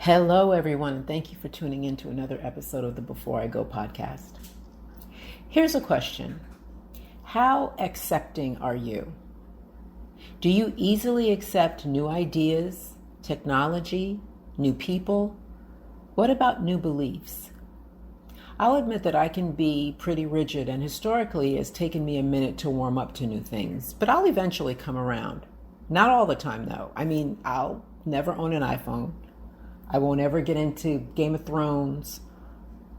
Hello, everyone, and thank you for tuning in to another episode of the Before I Go podcast. Here's a question. How accepting are you? Do you easily accept new ideas, technology, new people? What about new beliefs? I'll admit that I can be pretty rigid, and historically it's taken me a minute to warm up to new things, but I'll eventually come around. Not all the time, though. I'll never own an iPhone. I won't ever get into Game of Thrones.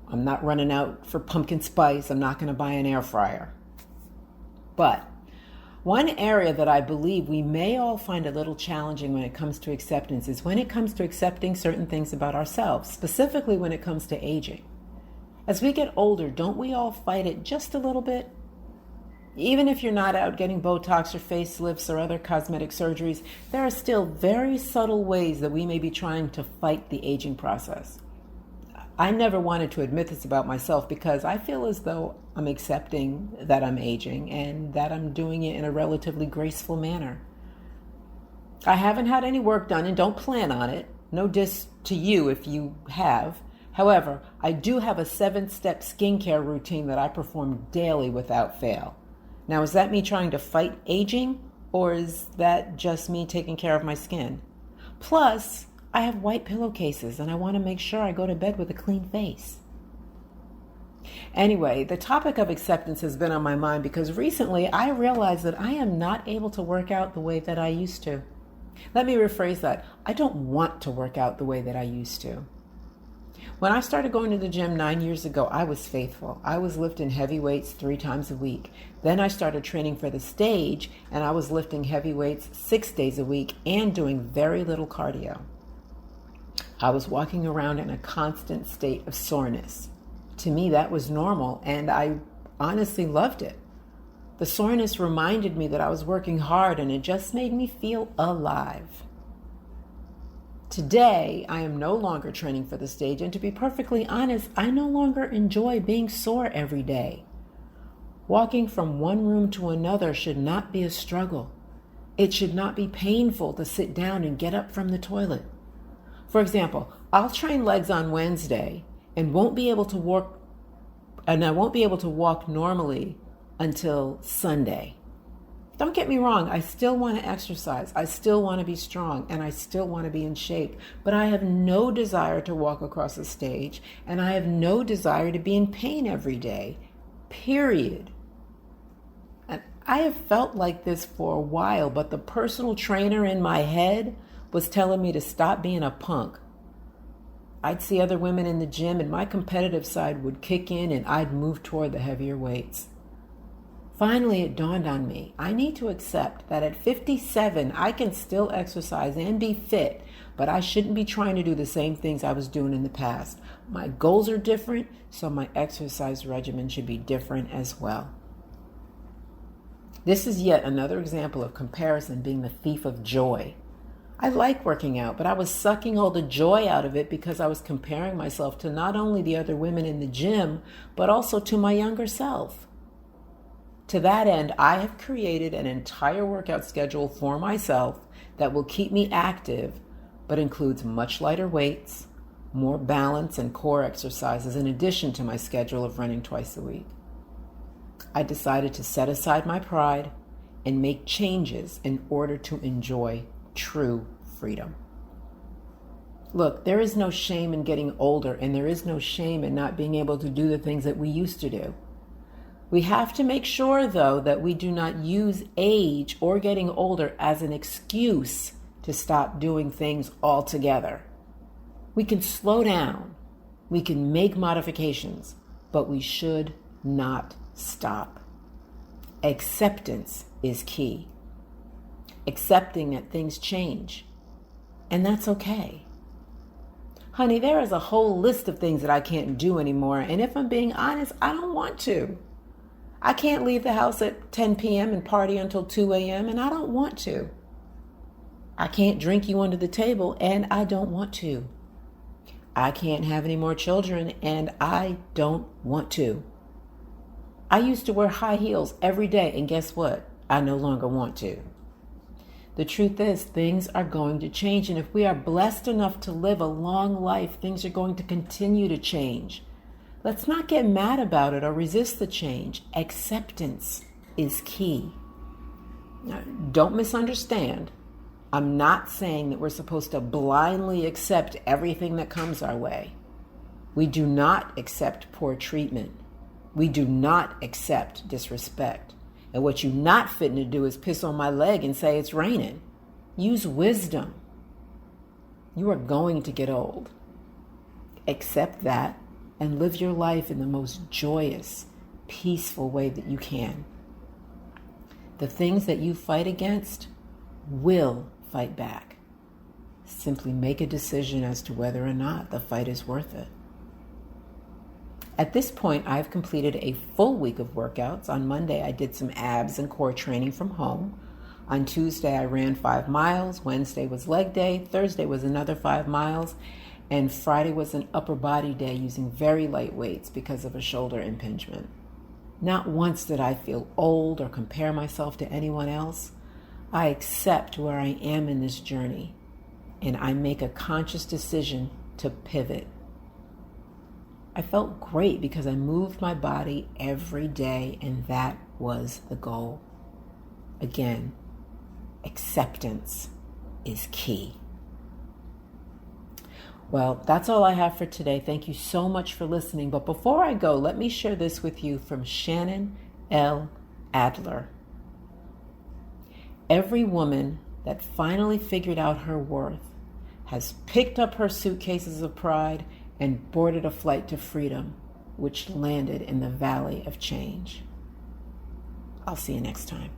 I'm not running out for pumpkin spice. I'm not going to buy an air fryer. But one area that I believe we may all find a little challenging when it comes to acceptance is when it comes to accepting certain things about ourselves, specifically when it comes to aging. As we get older, don't we all fight it just a little bit? Even if you're not out getting Botox or facelifts or other cosmetic surgeries, there are still very subtle ways that we may be trying to fight the aging process. I never wanted to admit this about myself because I feel as though I'm accepting that I'm aging and that I'm doing it in a relatively graceful manner. I haven't had any work done and don't plan on it. No diss to you if you have. However, I do have a 7-step skincare routine that I perform daily without fail. Now, is that me trying to fight aging, or is that just me taking care of my skin? Plus, I have white pillowcases, and I want to make sure I go to bed with a clean face. Anyway, the topic of acceptance has been on my mind because recently I realized that I am not able to work out the way that I used to. Let me rephrase that. I don't want to work out the way that I used to. When I started going to the gym 9 years ago, I was faithful. I was lifting heavy weights 3 times a week. Then I started training for the stage, and I was lifting heavy weights 6 days a week and doing very little cardio. I was walking around in a constant state of soreness. To me, that was normal, and I honestly loved it. The soreness reminded me that I was working hard, and it just made me feel alive. Today, I am no longer training for the stage, and to be perfectly honest, I no longer enjoy being sore every day. Walking from one room to another should not be a struggle. It should not be painful to sit down and get up from the toilet. For example, I'll train legs on Wednesday and I won't be able to walk normally until Sunday. Don't get me wrong, I still want to exercise, I still want to be strong, and I still want to be in shape, but I have no desire to walk across a stage, and I have no desire to be in pain every day, period. And I have felt like this for a while, but the personal trainer in my head was telling me to stop being a punk. I'd see other women in the gym, and my competitive side would kick in, and I'd move toward the heavier weights. Finally, it dawned on me, I need to accept that at 57, I can still exercise and be fit, but I shouldn't be trying to do the same things I was doing in the past. My goals are different, so my exercise regimen should be different as well. This is yet another example of comparison being the thief of joy. I like working out, but I was sucking all the joy out of it because I was comparing myself to not only the other women in the gym, but also to my younger self. To that end, I have created an entire workout schedule for myself that will keep me active, but includes much lighter weights, more balance and core exercises in addition to my schedule of running twice a week. I decided to set aside my pride and make changes in order to enjoy true freedom. Look, there is no shame in getting older, and there is no shame in not being able to do the things that we used to do. We have to make sure, though, that we do not use age or getting older as an excuse to stop doing things altogether. We can slow down, we can make modifications, but we should not stop. Acceptance is key. Accepting that things change, and that's okay. Honey, there is a whole list of things that I can't do anymore, and if I'm being honest, I don't want to. I can't leave the house at 10 p.m. and party until 2 a.m., and I don't want to. I can't drink you under the table, and I don't want to. I can't have any more children, and I don't want to. I used to wear high heels every day, and guess what? I no longer want to. The truth is, things are going to change. And if we are blessed enough to live a long life, things are going to continue to change. Let's not get mad about it or resist the change. Acceptance is key. Now, don't misunderstand. I'm not saying that we're supposed to blindly accept everything that comes our way. We do not accept poor treatment. We do not accept disrespect. And what you're not fitting to do is piss on my leg and say it's raining. Use wisdom. You are going to get old. Accept that and live your life in the most joyous, peaceful way that you can. The things that you fight against will fight back. Simply make a decision as to whether or not the fight is worth it. At this point, I've completed a full week of workouts. On Monday, I did some abs and core training from home. On Tuesday, I ran 5 miles. Wednesday was leg day. Thursday was another 5 miles. And Friday was an upper body day using very light weights because of a shoulder impingement. Not once did I feel old or compare myself to anyone else. I accept where I am in this journey, and I make a conscious decision to pivot. I felt great because I moved my body every day, and that was the goal. Again, acceptance is key. Well, that's all I have for today. Thank you so much for listening. But before I go, let me share this with you from Shannon L. Adler. Every woman that finally figured out her worth has picked up her suitcases of pride and boarded a flight to freedom, which landed in the Valley of Change. I'll see you next time.